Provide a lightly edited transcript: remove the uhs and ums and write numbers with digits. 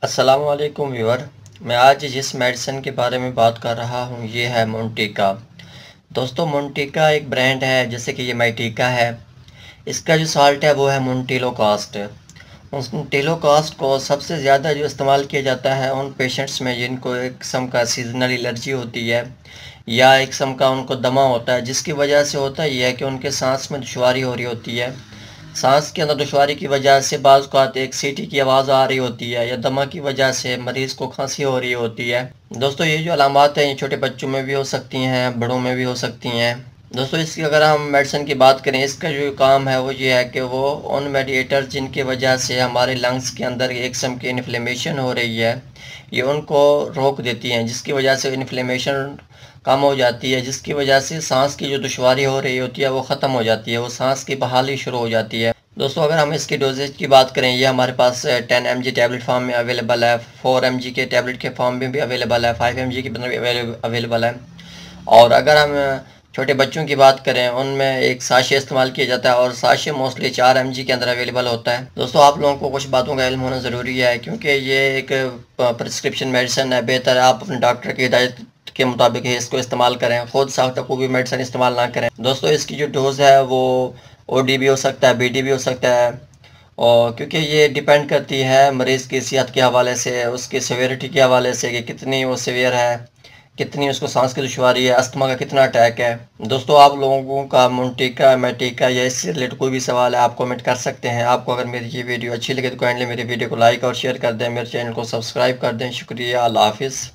अस्सलाम वालेकुम व्यूअर। मैं आज जिस मेडिसिन के बारे में बात कर रहा हूँ ये है मोन्टीका। दोस्तों मोन्टीका एक ब्रांड है, जैसे कि ये माइटीका है। इसका जो साल्ट है वो है मोन्टेलोकास्ट। उस मोन्टेलोकास्ट को सबसे ज़्यादा जो इस्तेमाल किया जाता है उन पेशेंट्स में जिनको एक किस्म का सीजनल एलर्जी होती है या एक किस्म का उनको दमा होता है, जिसकी वजह से होता ये है कि उनके सांस में दुश्वारी हो रही होती है। सांस के अंदर दुश्वारी की वजह से बाज़ औक़ात एक सीटी की आवाज़ आ रही होती है या दमा की वजह से मरीज़ को खांसी हो रही होती है। दोस्तों ये जो अलामात हैं ये छोटे बच्चों में भी हो सकती हैं, बड़ों में भी हो सकती हैं। दोस्तों इसकी अगर हम मेडिसिन की बात करें, इसका जो काम है वो ये है कि वो उन मेडिएटर्स जिनकी वजह से हमारे लंग्स के अंदर एक किस्म की इन्फ्लेमेशन हो रही है, ये उनको रोक देती हैं, जिसकी वजह से इन्फ्लेमेशन कम हो जाती है, जिसकी वजह से सांस की जो दुश्वारी हो रही होती है वो ख़त्म हो जाती है, वो सांस की बहाली शुरू हो जाती है। दोस्तों अगर हम इसकी डोजेज की बात करें, ये हमारे पास 10 mg टैबलेट फॉर्म में अवेलेबल है, 4 mg के टैबलेट के फॉर्म में भी अवेलेबल है, 5 mg के अंदर भी अवेलेबल है। और अगर हम छोटे बच्चों की बात करें, उनमें एक साशे इस्तेमाल किया जाता है और साशे मोस्टली 4 mg के अंदर अवेलेबल होता है। दोस्तों आप लोगों को कुछ बातों का इल्म होना ज़रूरी है, क्योंकि ये एक प्रिस्क्रिप्शन मेडिसिन है। बेहतर है आप अपने डॉक्टर की हिदायत के मुताबिक ही इसको इस्तेमाल करें, खुद साख्ता कोई भी मेडिसिन इस्तेमाल ना करें। दोस्तों इसकी जो डोज़ है वो ओडी भी हो सकता है, बीडी भी हो सकता है, और क्योंकि ये डिपेंड करती है मरीज़ की सेहत के हवाले से, उसकी सीवियरिटी के हवाले से कि कितनी वो सीवियर है, कितनी उसको सांस की दुश्वारी है, अस्थमा का कितना अटैक है। दोस्तों आप लोगों का मोन्टीका, मैटीका या इससे रिलेटेड कोई भी सवाल है आप कमेंट कर सकते हैं। आपको अगर मेरी ये वीडियो अच्छी लगे तो काइंडली मेरी वीडियो को लाइक और शेयर कर दें, मेरे चैनल को सब्सक्राइब कर दें। शुक्रिया, अल्लाह हाफिज़।